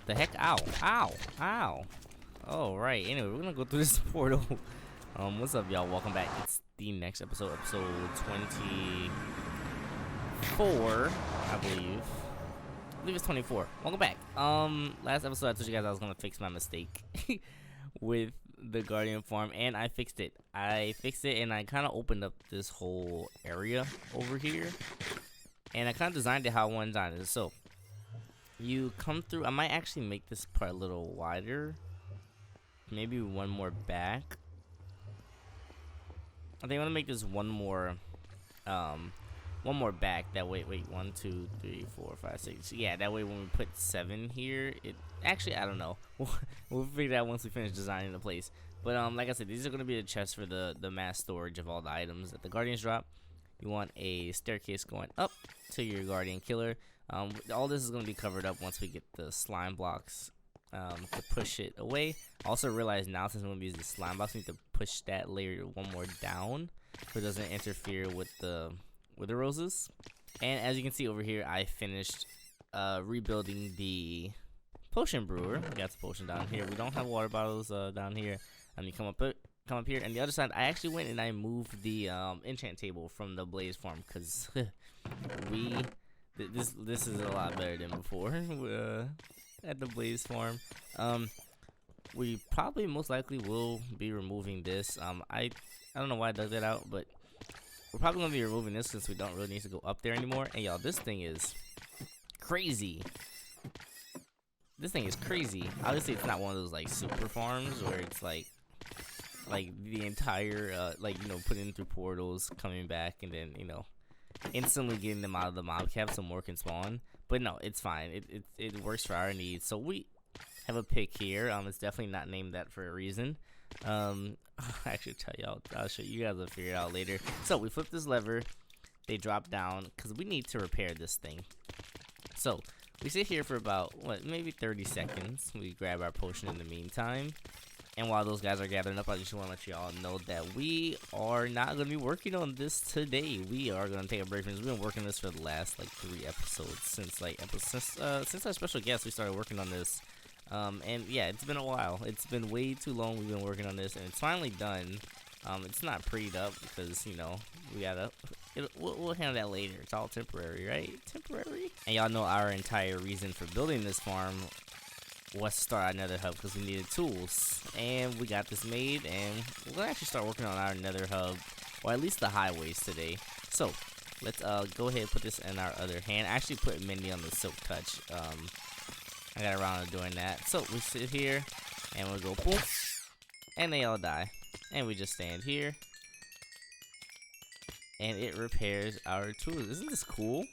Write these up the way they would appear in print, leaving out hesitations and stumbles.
The heck? Ow. Ow. Ow. Oh, right. Anyway, we're gonna go through this portal. What's up, y'all? Welcome back. It's the next episode, episode 24, I believe. I believe it's 24. Welcome back. Last episode I told you guys I was gonna fix my mistake with the Guardian farm, and I fixed it. I fixed it, and I kind of opened up this whole area over here, and I kind of designed it how I wanted to design it. So you come through. I might actually make this part a little wider. Maybe one more back. I think I'm gonna make this one more back. That way, wait, 1, 2, 3, 4, 5, 6. Yeah, that way when we put 7 here, it actually, I don't know. We'll figure it out once we finish designing the place. But like I said, these are gonna be the chests for the mass storage of all the items that the Guardians drop. You want a staircase going up to your Guardian killer. All this is gonna be covered up once we get the slime blocks to push it away. Also realize now, since we're gonna be using the slime blocks, we need to push that layer one more down so it doesn't interfere with the roses. And as you can see over here, I finished rebuilding the potion brewer. We got the potion down here. We don't have water bottles down here. You come up here, and the other side, I actually went and I moved the enchant table from the blaze farm because this is a lot better than before at the blaze farm. We probably most likely will be removing this. I don't know why I dug that out, but we're probably gonna be removing this since we don't really need to go up there anymore. And y'all, this thing is crazy. This thing is crazy. Obviously, it's not one of those like super farms where it's like the entire putting through portals, coming back, and then instantly getting them out of the mob cap so more can spawn. But no, it's fine. It works for our needs. So we have a pick here. It's definitely not named that for a reason. I'll actually tell y'all. I'll show you guys. Will figure it out later. So we flip this lever. They drop down because we need to repair this thing. So we sit here for about maybe 30 seconds. We grab our potion in the meantime. And while those guys are gathering up, I just want to let y'all know that we are not going to be working on this today. We are going to take a break from this. We've been working on this for the last 3 episodes since our special guest. We started working on this, and yeah, it's been a while. It's been way too long. We've been working on this, and it's finally done. It's not prettied up because we gotta. We'll handle that later. It's all temporary, right? Temporary. And y'all know our entire reason for building this farm was to start our nether hub because we needed tools, and we got this made, and we're gonna actually start working on our nether hub, or at least the highways today. So let's go ahead and put this in our other hand. I actually put Mindy on the silk touch. I got around to doing that. So we sit here and we'll go boom, and they all die, and we just stand here and it repairs our tools. Isn't this cool?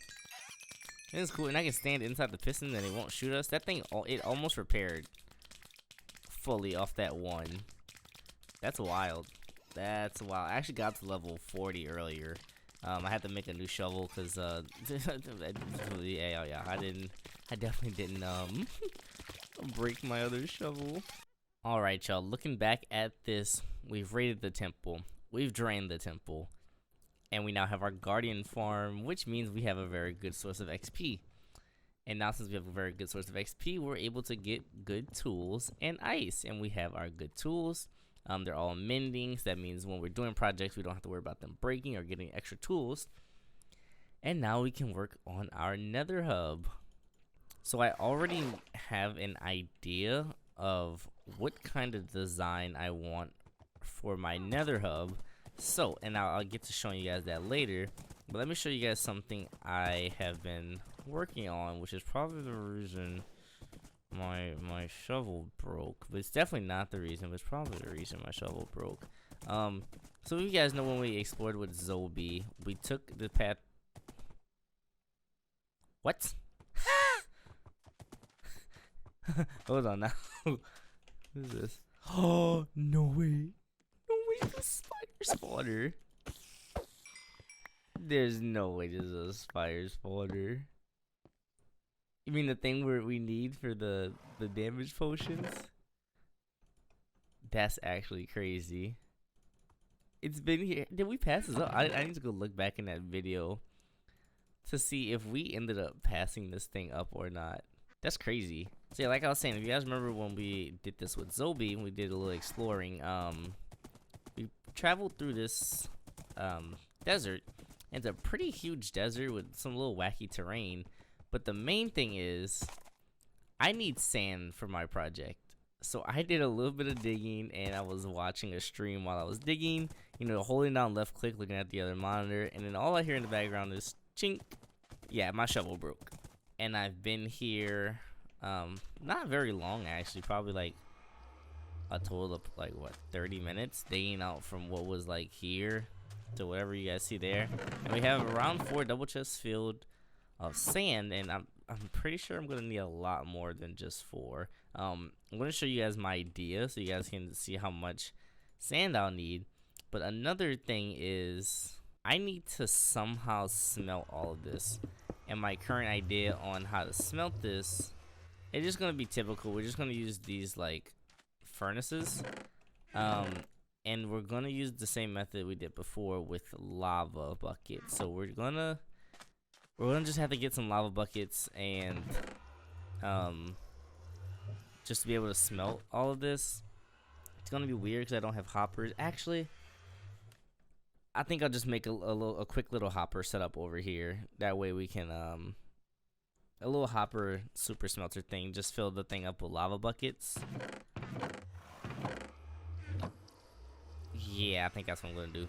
It's cool, and I can stand inside the piston and it won't shoot us. That thing, it almost repaired fully off that one. That's wild. That's wild. I actually got to level 40 earlier. I had to make a new shovel because yeah, I definitely didn't break my other shovel. All right, y'all. Looking back at this, we've raided the temple. We've drained the temple. And we now have our Guardian farm, which means we have a very good source of XP. And now since we have a very good source of XP, we're able to get good tools and ice. And we have our good tools. They're all mending, so that means when we're doing projects, we don't have to worry about them breaking or getting extra tools. And now we can work on our nether hub. So I already have an idea of what kind of design I want for my nether hub. So, and I'll get to showing you guys that later, but let me show you guys something I have been working on, which is probably the reason my shovel broke, but it's definitely not the reason, but it's probably the reason my shovel broke. So you guys know when we explored with Zobi, we took the path. What? Hold on now. What is this? Oh, no way. The spider spawner. There's no way this is a spider spawner. You mean the thing where we need for the damage potions? That's actually crazy. It's been here. Did we pass this up? I need to go look back in that video to see if we ended up passing this thing up or not. That's crazy. So yeah, like I was saying, if you guys remember when we did this with Zobi, we did a little exploring. We traveled through this desert. It's a pretty huge desert with some little wacky terrain. But the main thing is, I need sand for my project. So I did a little bit of digging, and I was watching a stream while I was digging. You know, holding down left click, looking at the other monitor, and then all I hear in the background is chink. Yeah, my shovel broke. And I've been here, not very long actually, probably like a total of like what 30 minutes digging out from what was like here to whatever you guys see there. And we have around 4 double chests filled of sand, and I'm pretty sure I'm gonna need a lot more than just 4. I'm gonna show you guys my idea so you guys can see how much sand I'll need. But another thing is I need to somehow smelt all of this. And my current idea on how to smelt this, it's just gonna be typical. We're just gonna use these like furnaces, and we're gonna use the same method we did before with lava buckets. So we're gonna just have to get some lava buckets and just to be able to smelt all of this. It's gonna be weird because I don't have hoppers. Actually, I think I'll just make a quick little hopper setup over here. That way we can a little hopper super smelter thing. Just fill the thing up with lava buckets. Yeah, I think that's what I'm gonna do.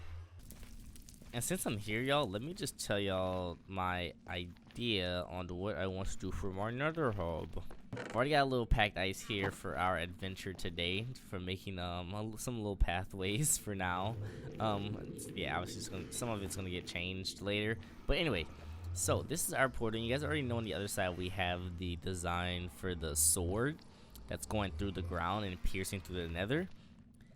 And since I'm here, y'all, let me just tell y'all my idea on what I want to do for my nether hub. I've already got a little packed ice here for our adventure today, for making some little pathways for now. Yeah, obviously some of it's gonna get changed later. But anyway, so this is our portal. You guys already know on the other side we have the design for the sword that's going through the ground and piercing through the nether.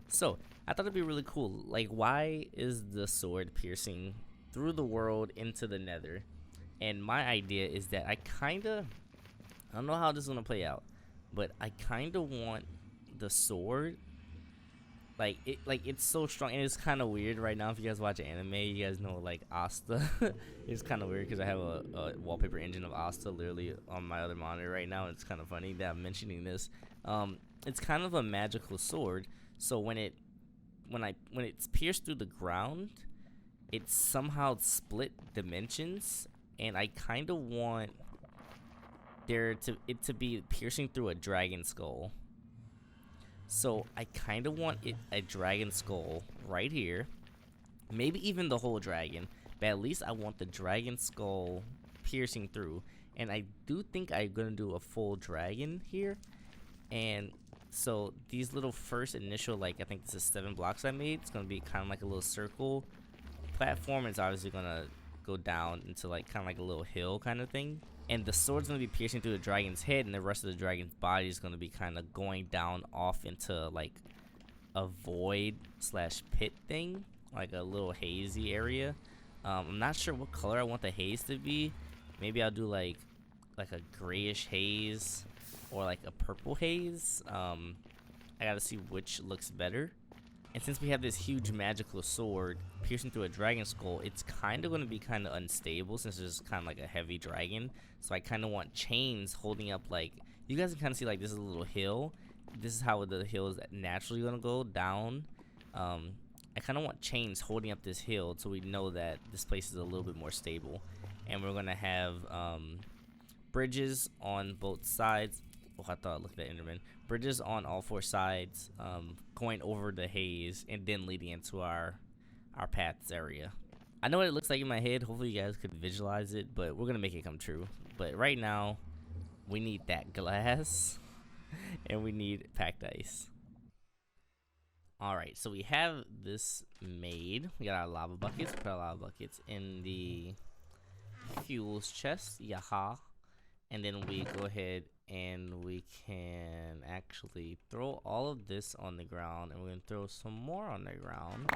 So I thought it'd be really cool. Like, why is the sword piercing through the world into the nether? And my idea is that I don't know how this is gonna play out, but I kinda want the sword, like it's so strong, and it's kind of weird right now. If you guys watch anime, you guys know like Asta. It's kind of weird because I have a wallpaper engine of Asta literally on my other monitor right now. It's kind of funny that I'm mentioning this. It's kind of a magical sword, so when it's pierced through the ground, it somehow split dimensions, and I kind of want it to be piercing through a dragon skull. So I kind of want a dragon skull right here, maybe even the whole dragon, but at least I want the dragon skull piercing through. And I do think I'm gonna do a full dragon here. And so these little first initial, like I think this is 7 blocks I made, it's gonna be kind of like a little circle platform. It's obviously gonna go down into like kind of like a little hill kind of thing. And the sword's gonna be piercing through the dragon's head, and the rest of the dragon's body is gonna be kind of going down off into like a void slash pit thing, like a little hazy area. I'm not sure what color I want the haze to be. Maybe I'll do like a grayish haze or like a purple haze. I gotta see which looks better. And since we have this huge magical sword piercing through a dragon skull, it's kind of going to be kind of unstable since it's kind of like a heavy dragon. So I kind of want chains holding up, like, you guys can kind of see like this is a little hill. This is how the hill is naturally going to go down. I kind of want chains holding up this hill so we know that this place is a little bit more stable. And we're going to have bridges on both sides. Oh, I thought I looked at Enderman. Bridges on all 4 sides, going over the haze and then leading into our paths area. I know what it looks like in my head. Hopefully you guys could visualize it, but we're gonna make it come true. But right now, we need that glass and we need packed ice. Alright, so we have this made. We got our lava buckets. Put our lava buckets in the fuels chest. Yaha. And then we go ahead and we can actually throw all of this on the ground, and we're gonna throw some more on the ground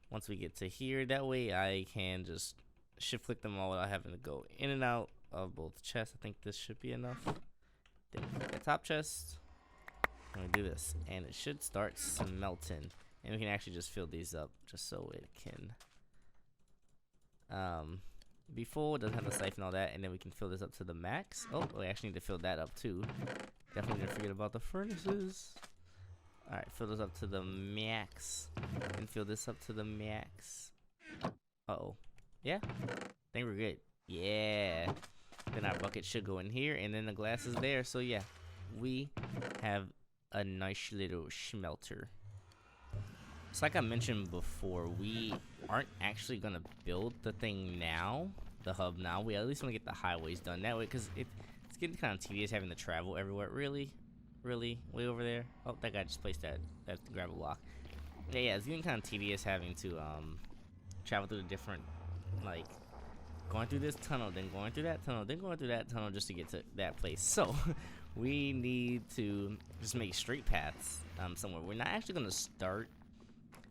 once we get to here. That way I can just shift click them all without having to go in and out of both chests. I think this should be enough. Then the top chest, and we do this, and it should start smelting, and we can actually just fill these up just so it can be full. It doesn't have the siphon, all that, and then we can fill this up to the max. Oh, we actually need to fill that up too. Definitely didn't forget about the furnaces. All right, fill this up to the max, and fill this up to the max. Uh-oh. Yeah, I think we're good. Yeah. Then our bucket should go in here, and then the glass is there. So yeah, we have a nice little smelter. So like I mentioned before, we aren't actually gonna build the thing now, the hub now. We at least want to get the highways done that way, because it's getting kind of tedious having to travel everywhere. Really, way over there. Oh, that guy just placed that gravel block. Yeah, it's getting kind of tedious having to travel through the different, like, going through this tunnel, then going through that tunnel, then going through that tunnel just to get to that place. So we need to just make straight paths somewhere. We're not actually gonna start.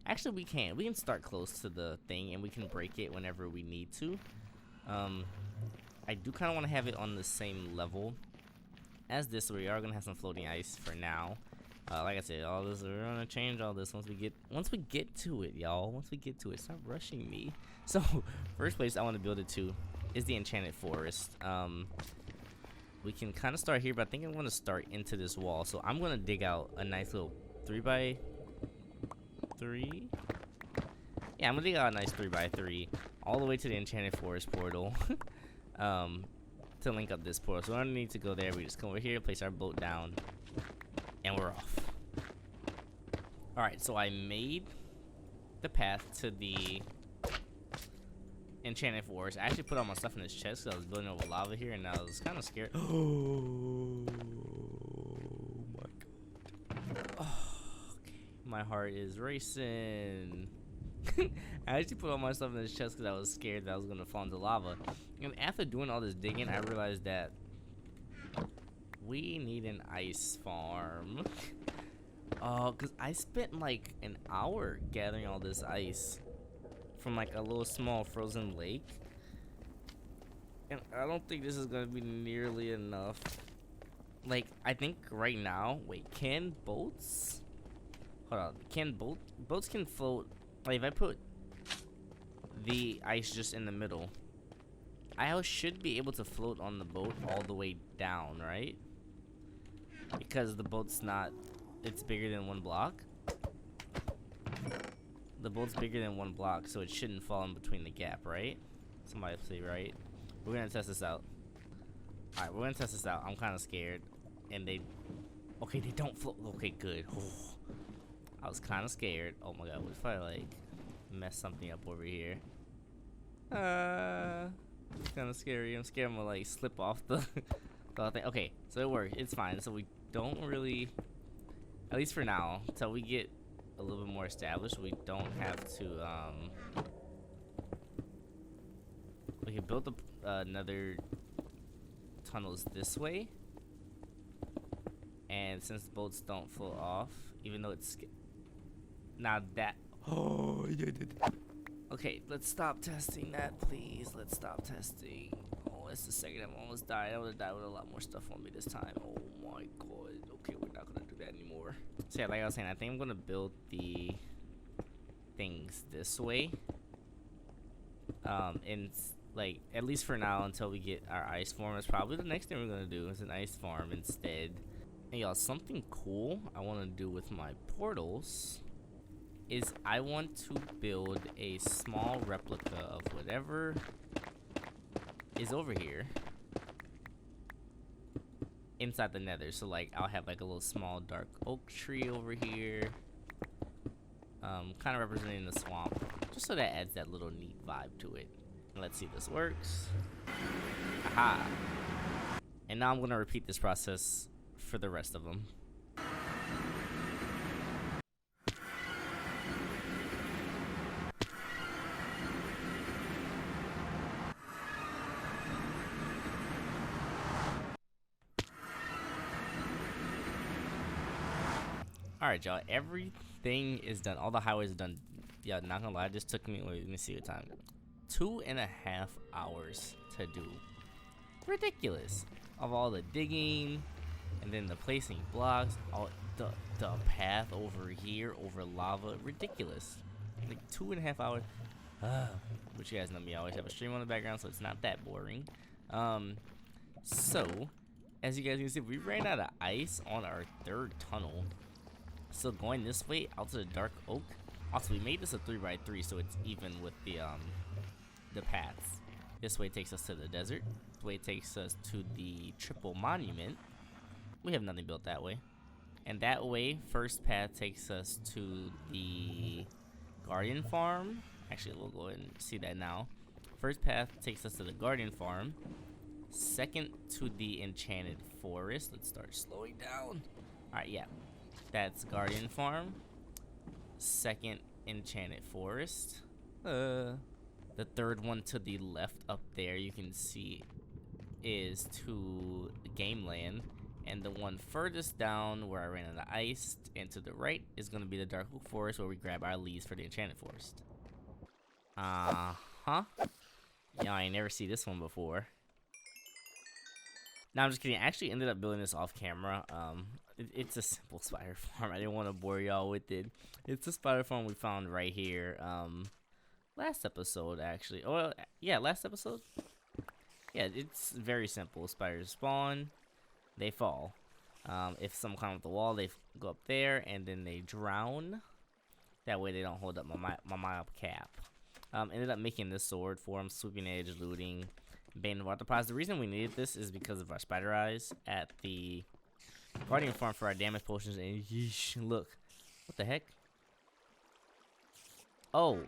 Actually, we can start close to the thing, and we can break it whenever we need to. I do kind of want to have it on the same level as this, so we are gonna have some floating ice for now. Like I said, all this, we're gonna change all this once we get to it, y'all. Once we get to it, stop rushing me. So first place I want to build it to is the enchanted forest. We can kind of start here, but I think I'm gonna start into this wall. So I'm gonna dig out a nice little 3x3. Yeah, I'm gonna dig out a nice 3x3 all the way to the enchanted forest portal. To link up this portal. So we don't need to go there. We just come over here, place our boat down, and we're off. Alright, so I made the path to the enchanted forest. I actually put all my stuff in this chest because I was building over lava here, and I was kind of scared. Oh my god. Oh, okay. My heart is racing. I actually put all my stuff in this chest because I was scared that I was going to fall into lava. And after doing all this digging, I realized that we need an ice farm. Because I spent like an hour gathering all this ice from like a little small frozen lake. And I don't think this is going to be nearly enough. Like, I think right now, wait, can boats? Hold on, can boats can float? Like, if I put the ice just in the middle, I should be able to float on the boat all the way down, right? Because the boat's not, it's bigger than one block. The boat's bigger than one block, so it shouldn't fall in between the gap, right? Somebody say right. We're gonna test this out. Alright, we're gonna test this out. I'm kind of scared. And okay, they don't float. Okay, good. I was kind of scared. Oh my god, what if I like mess something up over here? It's kind of scary. I'm scared I'm gonna like slip off the thing. Okay, so it worked. It's fine. So we don't really, at least for now, until we get a little bit more established, we don't have to we can build another tunnels this way, and since the boats don't float off, even though it's now that okay, let's stop testing that, please. Let's stop testing. Oh, that's the second I've almost died. I would have died with a lot more stuff on me this time. Oh my god. Okay, we're not gonna do that anymore. So yeah, like I was saying, I think I'm gonna build the things this way. And like, at least for now, until we get our ice farm, is probably the next thing we're gonna do is an ice farm instead. And y'all, something cool I want to do with my portals is I want to build a small replica of whatever is over here inside the nether. So like, I'll have like a little small dark oak tree over here, kind of representing the swamp, just so that adds that little neat vibe to it. And let's see if this works. Aha! And now I'm gonna repeat this process for the rest of them. Alright, y'all, everything is done. All the highways are done. Yeah, not gonna lie, it just took me, wait, let me see what time. 2.5 hours to do. Ridiculous. Of all the digging, and then the placing blocks, all the path over here, over lava. Ridiculous. Like 2.5 hours. Which you guys know me, I always have a stream on the background, so it's not that boring. So, as you guys can see, we ran out of ice on our third tunnel. So going this way out to the Dark Oak. Also, we made this a 3x3, so it's even with the paths. This way takes us to the desert. This way takes us to the Triple Monument. We have nothing built that way. And that way, first path takes us to the Guardian Farm. Actually, we'll go ahead and see that now. First path takes us to the Guardian Farm. Second to the Enchanted Forest. Let's start slowing down. Alright, yeah. That's Guardian Farm. Second, Enchanted Forest. The third one to the left up there, you can see, is to Game Land. And the one furthest down where I ran out of ice and to the right is going to be the Dark Oak Forest, where we grab our leaves for the Enchanted Forest. Uh-huh. Yeah, I ain't never see this one before. No, I'm just kidding. I actually ended up building this off camera. It's a simple spider farm. I didn't want to bore y'all with it. It's a spider farm we found right here. Last episode, actually. Oh, well, yeah, last episode. Yeah, it's very simple. Spiders spawn, they fall. If someone climbs up the wall, they go up there, and then they drown. That way they don't hold up my mob cap. Ended up making this sword for them, sweeping edge, looting, Bane of Arthropods. The reason we needed this is because of our spider eyes at the Guardian Farm for our damage potions. And yeesh, look, what the heck? Oh,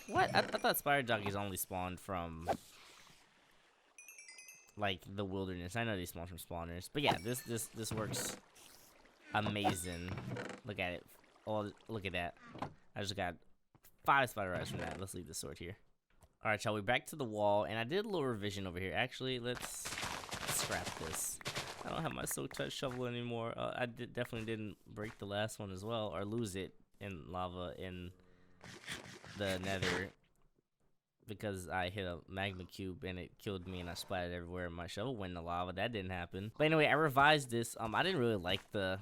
what? I thought spider jockeys only spawned from like the wilderness. I know they spawn from spawners, but yeah, this works amazing. Look at it. Oh, look at that. I just got 5 spider eyes from that. Let's leave the sword here. Alright, y'all, we're back to the wall, and I did a little revision over here. Actually, let's scrap this. I don't have my Silk Touch shovel anymore. I definitely didn't break the last one as well, or lose it in lava in the nether, because I hit a magma cube and it killed me and I splattered everywhere. My shovel went in the lava. That didn't happen. But anyway, I revised this. I didn't really like the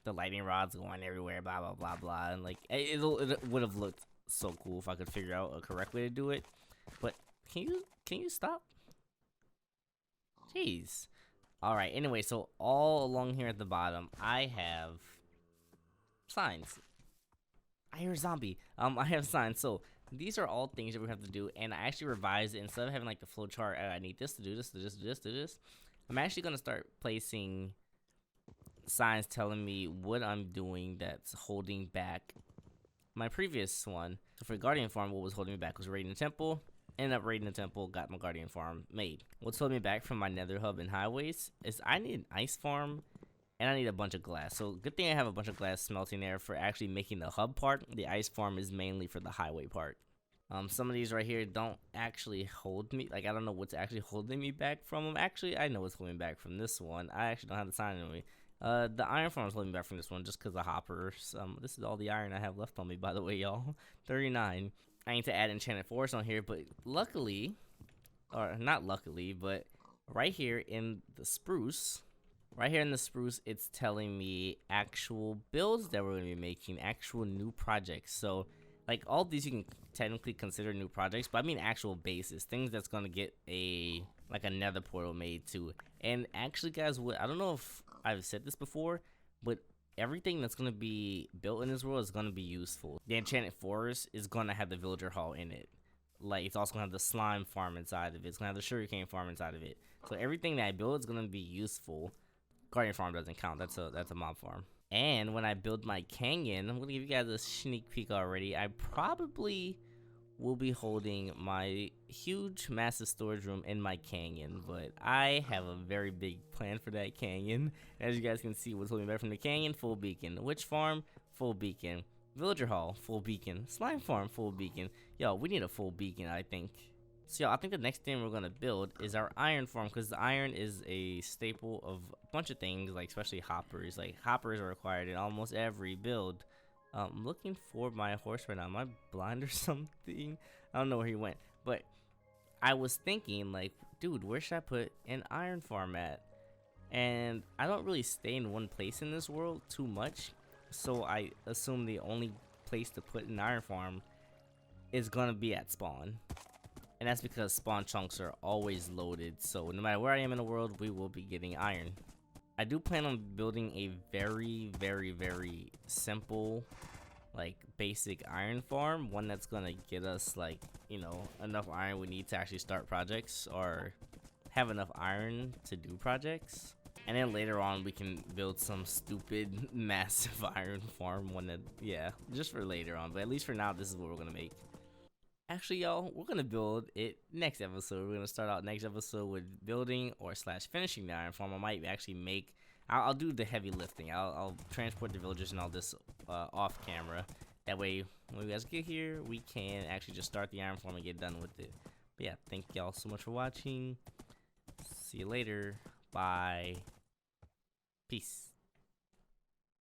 lightning rods going everywhere, blah blah blah blah, and like it would have looked so cool if I could figure out a correct way to do it. But can you stop? Jeez. All right. Anyway, so all along here at the bottom, I have signs. I hear a zombie. I have signs. So these are all things that we have to do, and I actually revised it. Instead of having like the flow chart, I need this to do this, to this, to this, to this. I'm actually gonna start placing signs telling me what I'm doing that's holding back my previous one. So for Guardian Farm, what was holding me back was raiding the temple. Ended up raiding the temple, got my Guardian Farm made. What's holding me back from my nether hub and highways is I need an ice farm and I need a bunch of glass. So good thing I have a bunch of glass smelting there for actually making the hub part. The ice farm is mainly for the highway part. Some of these right here don't actually hold me. Like, I don't know what's actually holding me back from them. Actually, I know what's holding me back from this one. I actually don't have the sign on me. The iron farm is holding me back from this one just because of hoppers. This is all the iron I have left on me, by the way, y'all. 39. I need to add Enchanted Forest on here, but luckily, or not luckily, but right here in the spruce, it's telling me actual builds that we're going to be making, actual new projects. So, like, all these you can technically consider new projects, but I mean actual bases, things that's going to get a nether portal made too. And actually, guys, I don't know if I've said this before, but everything that's going to be built in this world is going to be useful. The Enchanted Forest is going to have the villager hall in it. Like, it's also going to have the slime farm inside of it. It's going to have the sugarcane farm inside of it. So everything that I build is going to be useful. Guardian Farm doesn't count. That's a mob farm. And when I build my canyon, I'm going to give you guys a sneak peek already. I probably will be holding my huge, massive storage room in my canyon, but I have a very big plan for that canyon. As you guys can see, what's holding me back from the canyon: full beacon. Witch farm, full beacon. Villager hall, full beacon. Slime farm, full beacon. Yo, we need a full beacon, I think. So, I think the next thing we're gonna build is our iron farm, because the iron is a staple of a bunch of things, like especially hoppers. Like, hoppers are required in almost every build. I'm looking for my horse right now. Am I blind or something? I don't know where he went. But I was thinking, like, dude, where should I put an iron farm at? And I don't really stay in one place in this world too much. So I assume the only place to put an iron farm is gonna be at spawn. And that's because spawn chunks are always loaded, so no matter where I am in the world, we will be getting iron. I do plan on building a very simple, like, basic iron farm. One that's gonna get us, like, you know, enough iron we need to actually start projects, or have enough iron to do projects. And then later on, we can build some stupid, massive iron farm. One that, yeah, just for later on. But at least for now, this is what we're gonna make. Actually, y'all, we're gonna build it next episode. We're gonna start out next episode with building or slash finishing the iron farm. I might actually make. I'll do the heavy lifting. I'll transport the villagers and all this off camera. That way, when you guys get here, we can actually just start the iron farm and get done with it. But yeah, thank y'all so much for watching. See you later. Bye. Peace.